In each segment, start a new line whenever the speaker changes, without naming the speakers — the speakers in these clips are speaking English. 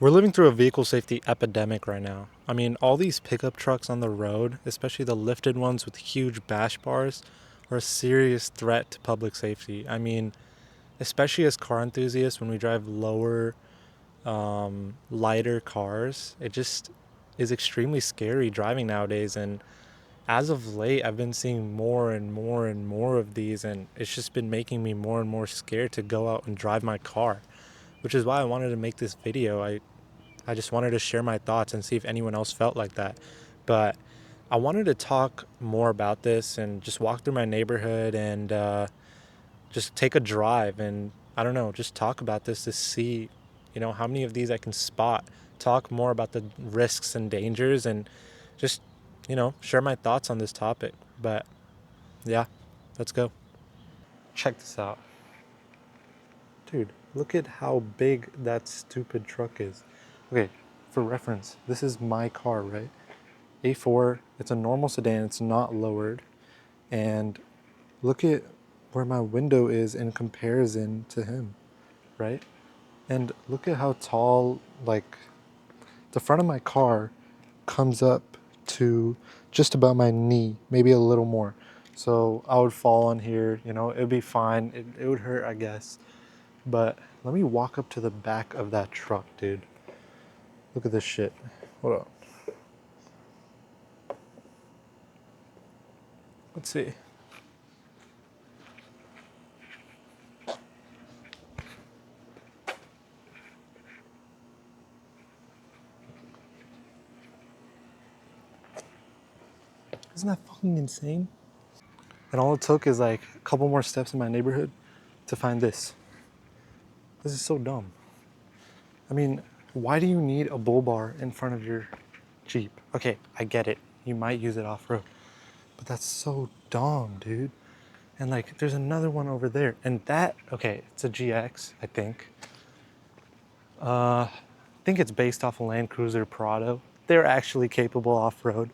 We're living through a vehicle safety epidemic right now. I mean, all these pickup trucks on the road, especially the lifted ones with huge bash bars, are a serious threat to public safety. I mean, especially as car enthusiasts, when we drive lower, lighter cars, it just is extremely scary driving nowadays. And as of late, I've been seeing more and more and more of these, and it's just been making me more and more scared to go out and drive my car, which is why I wanted to make this video. I just wanted to share my thoughts and see if anyone else felt like that. But I wanted to talk more about this and just walk through my neighborhood and just take a drive and I don't know, just talk about this to see, how many of these I can spot, talk more about the risks and dangers and just, share my thoughts on this topic. But yeah, let's go. Check this out. Dude, look at how big that stupid truck is. Okay, for reference, this is my car, right? A4, it's a normal sedan, it's not lowered. And look at where my window is in comparison to him, right? And look at how tall, like, the front of my car comes up to just about my knee, maybe a little more. So I would fall on here, it'd be fine. It would hurt, I guess. But let me walk up to the back of that truck, dude. Look at this shit. Hold on. Let's see. Isn't that fucking insane? And all it took is like a couple more steps in my neighborhood to find this. This is so dumb. I mean, why do you need a bull bar in front of your Jeep? Okay, I get it. You might use it off-road. But that's so dumb, dude. And like, there's another one over there. And that, okay, it's a GX, I think. I think it's based off a Land Cruiser Prado. They're actually capable off-road.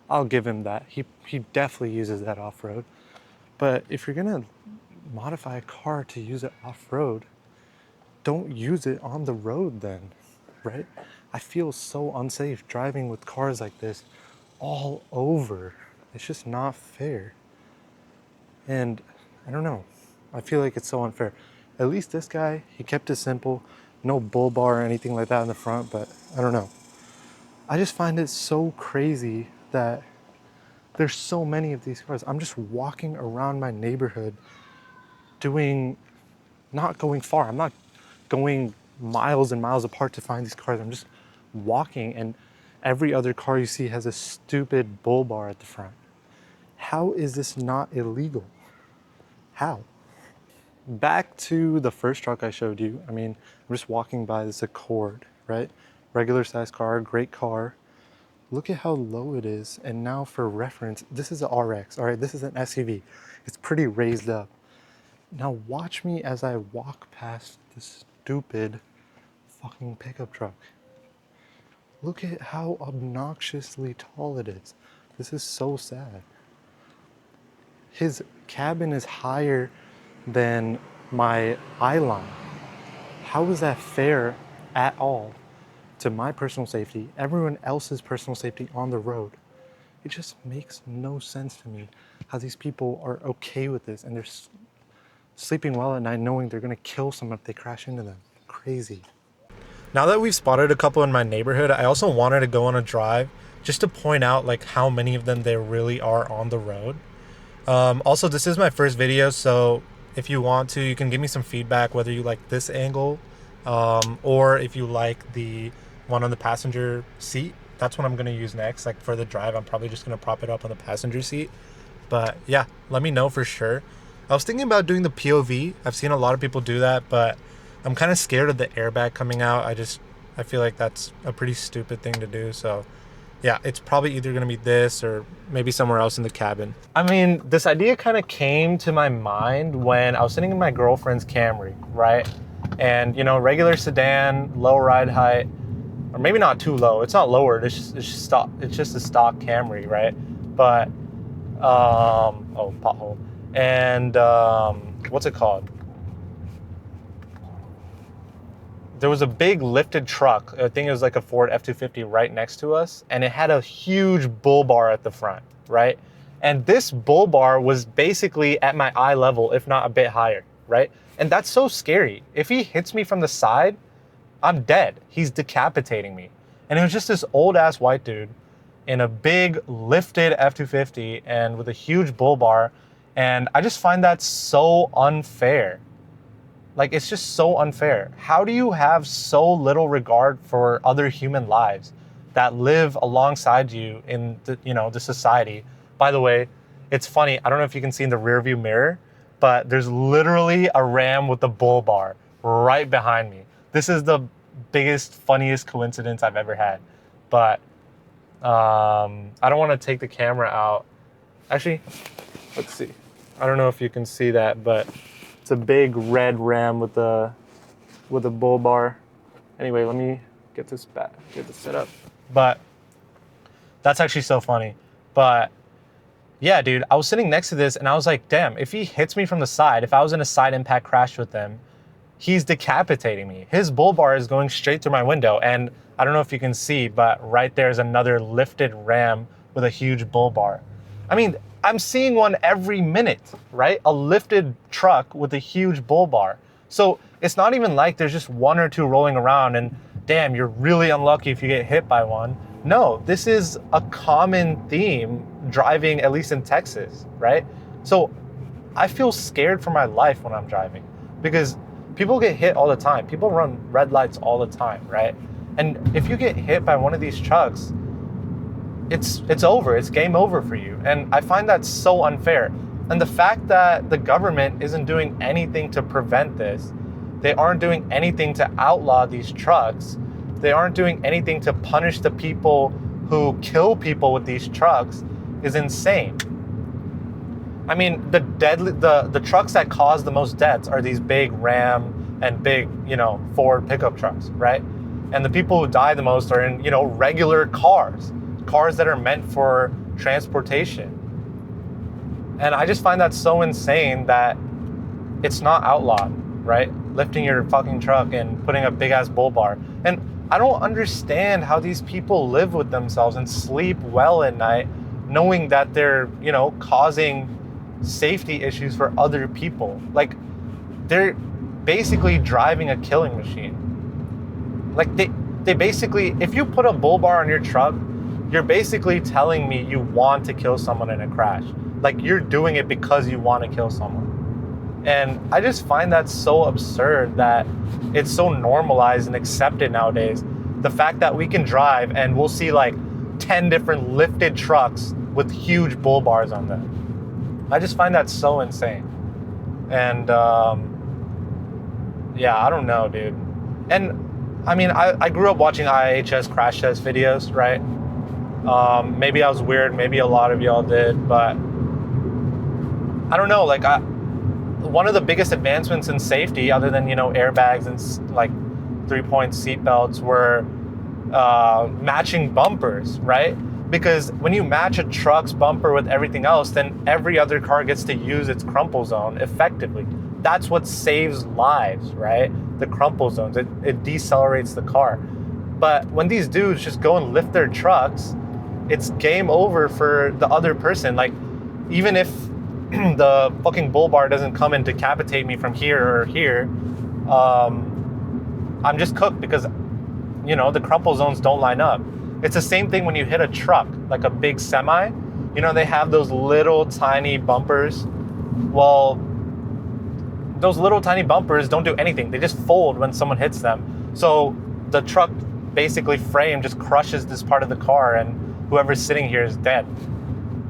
I'll give him that. He definitely uses that off-road. But if you're gonna modify a car to use it off-road, don't use it on the road then, right? I feel so unsafe driving with cars like this all over. It's just not fair. And I don't know. I feel like it's so unfair. At least this guy, he kept it simple. No bull bar or anything like that in the front, but I don't know. I just find it so crazy that there's so many of these cars. I'm just walking around my neighborhood not going far. I'm not going miles and miles apart to find these cars. I'm just walking and every other car you see has a stupid bull bar at the front. How is this not illegal? How? Back to the first truck I showed you. I mean, I'm just walking by this Accord, right? Regular size car, great car. Look at how low it is. And now for reference, this is an RX, all right? This is an SUV. It's pretty raised up. Now watch me as I walk past this stupid fucking pickup truck. Look at how obnoxiously tall it is. This is so sad. His cabin is higher than my eye line. How is that fair at all to my personal safety, everyone else's personal safety on the road? It just makes no sense to me how these people are okay with this and they're sleeping well at night knowing they're gonna kill someone if they crash into them. Crazy. Now that we've spotted a couple in my neighborhood, I also wanted to go on a drive just to point out like how many of them there really are on the road. Also, this is my first video, so if you want to, you can give me some feedback whether you like this angle or if you like the one on the passenger seat. That's what I'm going to use next. Like for the drive, I'm probably just going to prop it up on the passenger seat. But yeah, let me know for sure. I was thinking about doing the POV. I've seen a lot of people do that, but I'm kind of scared of the airbag coming out. I feel like that's a pretty stupid thing to do. So yeah, it's probably either gonna be this or maybe somewhere else in the cabin. I mean, this idea kind of came to my mind when I was sitting in my girlfriend's Camry, right? And regular sedan, low ride height, or maybe not too low. It's not lowered. It's just a stock Camry, right? But oh, pothole. And what's it called? there was a big lifted truck. I think it was like a Ford F-250 right next to us, and it had a huge bull bar at the front, right? And this bull bar was basically at my eye level, if not a bit higher, right? And that's so scary. If he hits me from the side, I'm dead. He's decapitating me. And it was just this old ass white dude in a big lifted F-250 and with a huge bull bar. And I just find that so unfair. Like, it's just so unfair. How do you have so little regard for other human lives that live alongside you in the, the society? By the way, it's funny. I don't know if you can see in the rearview mirror, but there's literally a ram with a bull bar right behind me. This is the biggest, funniest coincidence I've ever had. But I don't want to take the camera out. Actually, let's see. I don't know if you can see that, but it's a big red ram with a bull bar. Anyway, let me get this back, get this set up. But that's actually so funny. But yeah, dude, I was sitting next to this and I was like, damn, if he hits me from the side, if I was in a side impact crash with him, he's decapitating me. His bull bar is going straight through my window. And I don't know if you can see, but right there's another lifted ram with a huge bull bar. I mean, I'm seeing one every minute, right? A lifted truck with a huge bull bar. So it's not even like there's just one or two rolling around and damn, you're really unlucky if you get hit by one. No, this is a common theme driving, at least in Texas, right? So I feel scared for my life when I'm driving because people get hit all the time. People run red lights all the time, right? And if you get hit by one of these trucks, it's over. It's game over for you. And I find that so unfair. And the fact that the government isn't doing anything to prevent this, they aren't doing anything to outlaw these trucks, they aren't doing anything to punish the people who kill people with these trucks is insane. I mean, the trucks that cause the most deaths are these big Ram and big, Ford pickup trucks, right? And the people who die the most are in, regular cars that are meant for transportation. And I just find that so insane that it's not outlawed, right? Lifting your fucking truck and putting a big ass bull bar. And I don't understand how these people live with themselves and sleep well at night knowing that they're, causing safety issues for other people. Like, they're basically driving a killing machine. Like, they basically, if you put a bull bar on your truck, you're basically telling me you want to kill someone in a crash. Like, you're doing it because you want to kill someone. And I just find that so absurd that it's so normalized and accepted nowadays. The fact that we can drive and we'll see like 10 different lifted trucks with huge bull bars on them. I just find that so insane. And yeah, I don't know, dude. And I mean, I grew up watching IHS crash test videos, right? Maybe I was weird, maybe a lot of y'all did, but I don't know, like one of the biggest advancements in safety, other than, airbags and like 3-point seatbelts, were matching bumpers, right? Because when you match a truck's bumper with everything else, then every other car gets to use its crumple zone effectively. That's what saves lives, right? The crumple zones, it decelerates the car. But when these dudes just go and lift their trucks, it's game over for the other person. Like, even if the fucking bull bar doesn't come and decapitate me from here or here, I'm just cooked because, the crumple zones don't line up. It's the same thing when you hit a truck, like a big semi. They have those little tiny bumpers. Well, those little tiny bumpers don't do anything. They just fold when someone hits them. So the truck basically frame just crushes this part of the car and whoever's sitting here is dead.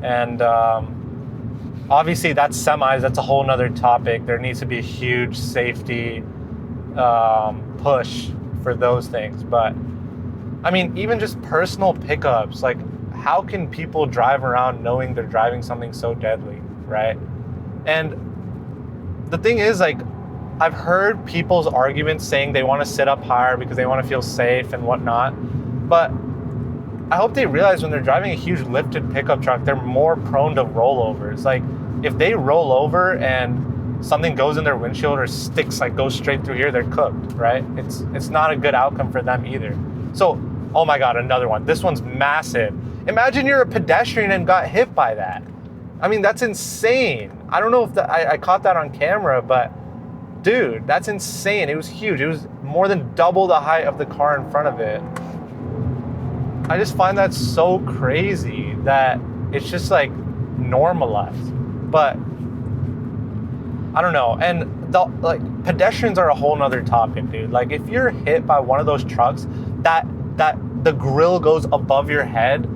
And obviously that's semis, that's a whole nother topic. There needs to be a huge safety push for those things. But I mean, even just personal pickups, like, how can people drive around knowing they're driving something so deadly, right? And the thing is, like, I've heard people's arguments saying they want to sit up higher because they want to feel safe and whatnot. But I hope they realize when they're driving a huge lifted pickup truck, they're more prone to rollovers. Like, if they roll over and something goes in their windshield or sticks, like goes straight through here, they're cooked, right? It's not a good outcome for them either. So, oh my God, another one. This one's massive. Imagine you're a pedestrian and got hit by that. I mean, that's insane. I don't know if I caught that on camera, but dude, that's insane. It was huge. It was more than double the height of the car in front of it. I just find that so crazy that it's just like normalized. But I don't know. And pedestrians are a whole nother topic, dude. Like if you're hit by one of those trucks that the grill goes above your head,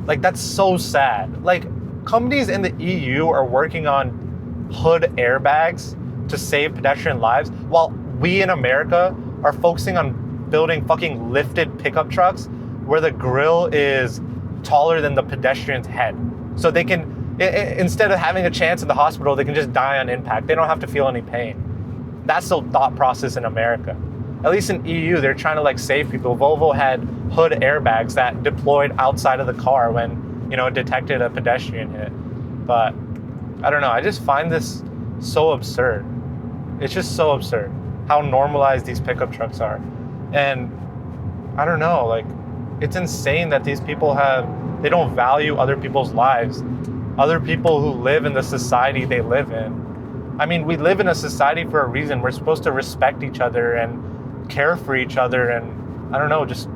like that's so sad. Like companies in the EU are working on hood airbags to save pedestrian lives, while we in America are focusing on building fucking lifted pickup trucks where the grill is taller than the pedestrian's head. So they can, instead of having a chance in the hospital, they can just die on impact. They don't have to feel any pain. That's the thought process in America. At least in EU, they're trying to like save people. Volvo had hood airbags that deployed outside of the car when, it detected a pedestrian hit. But I don't know, I just find this so absurd. It's just so absurd how normalized these pickup trucks are. And I don't know, like, it's insane that these people they don't value other people's lives, other people who live in the society they live in. I mean, we live in a society for a reason. We're supposed to respect each other and care for each other and, I don't know, just,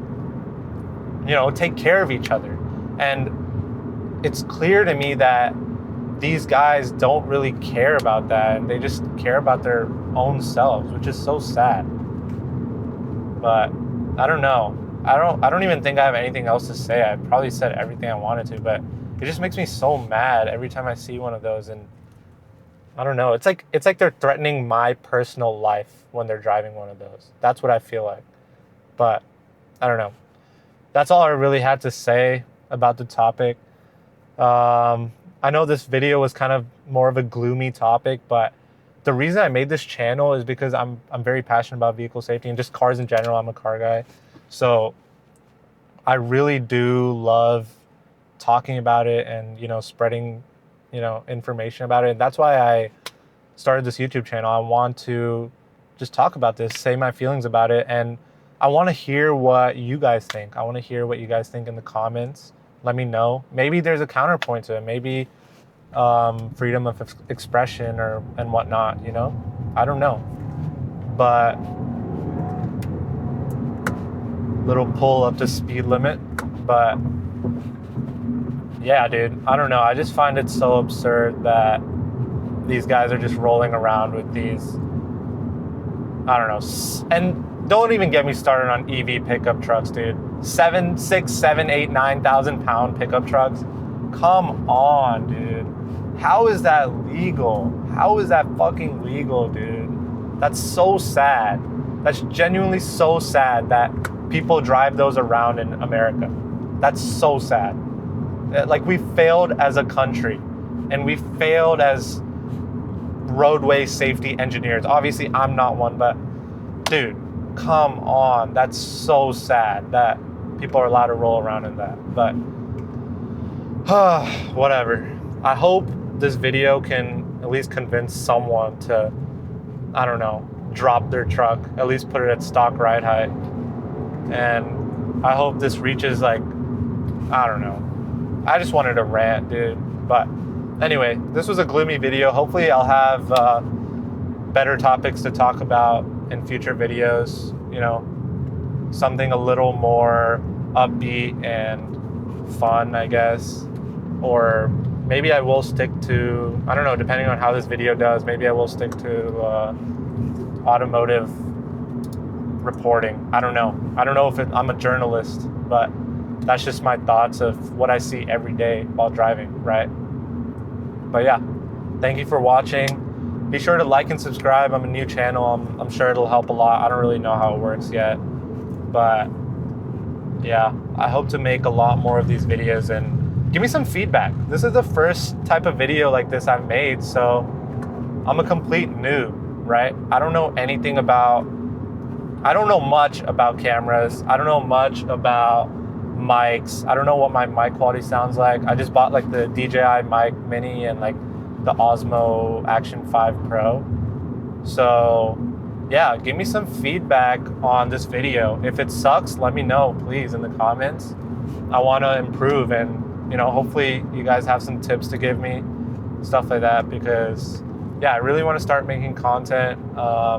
take care of each other. And it's clear to me that these guys don't really care about that, and they just care about their own selves, which is so sad. But I don't know. I don't even think I have anything else to say. I probably said everything I wanted to, but it just makes me so mad every time I see one of those. And I don't know. It's like they're threatening my personal life when they're driving one of those. That's what I feel like. But I don't know. That's all I really had to say about the topic. I know this video was kind of more of a gloomy topic, but the reason I made this channel is because I'm very passionate about vehicle safety and just cars in general. I'm a car guy. So I really do love talking about it and, spreading, information about it. And that's why I started this YouTube channel. I want to just talk about this, say my feelings about it. And I want to hear what you guys think. I want to hear what you guys think in the comments. Let me know. Maybe there's a counterpoint to it. Maybe freedom of expression and whatnot, I don't know. But little pull up to speed limit. But yeah, dude, I don't know. I just find it so absurd that these guys are just rolling around with these, I don't know. And don't even get me started on EV pickup trucks, dude. 7, 6, 7, 8, 9,000 pound pickup trucks. Come on, dude. How is that legal? How is that fucking legal, dude? That's so sad. That's genuinely so sad that people drive those around in America. That's so sad. Like, we failed as a country, and we failed as roadway safety engineers. Obviously, I'm not one, but dude, come on. That's so sad that people are allowed to roll around in that. But whatever. I hope this video can at least convince someone to, I don't know, drop their truck, at least put it at stock ride height. And I hope this reaches, like, I don't know. I just wanted to rant, dude. But anyway, this was a gloomy video. Hopefully I'll have better topics to talk about in future videos, something a little more upbeat and fun, I guess. Or maybe I will stick to, I don't know, depending on how this video does, maybe I will stick to automotive reporting. I don't know. I don't know if I'm a journalist, but that's just my thoughts of what I see every day while driving, right? But yeah, thank you for watching. Be sure to like and subscribe. I'm a new channel. I'm sure it'll help a lot. I don't really know how it works yet, but yeah, I hope to make a lot more of these videos and give me some feedback. This is the first type of video like this I've made, so I'm a complete noob, right? I don't know much about cameras. I don't know much about mics. I don't know what my mic quality sounds like. I just bought like the DJI mic mini and like the Osmo Action 5 Pro. So yeah, give me some feedback on this video. If it sucks, let me know, please, in the comments. I want to improve, and hopefully you guys have some tips to give me, stuff like that, because yeah, I really want to start making content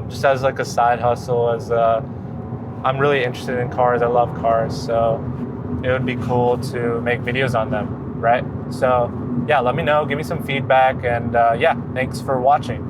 just as like a side hustle, as I'm really interested in cars. I love cars, so it would be cool to make videos on them, right? So yeah, let me know, give me some feedback, and yeah, thanks for watching.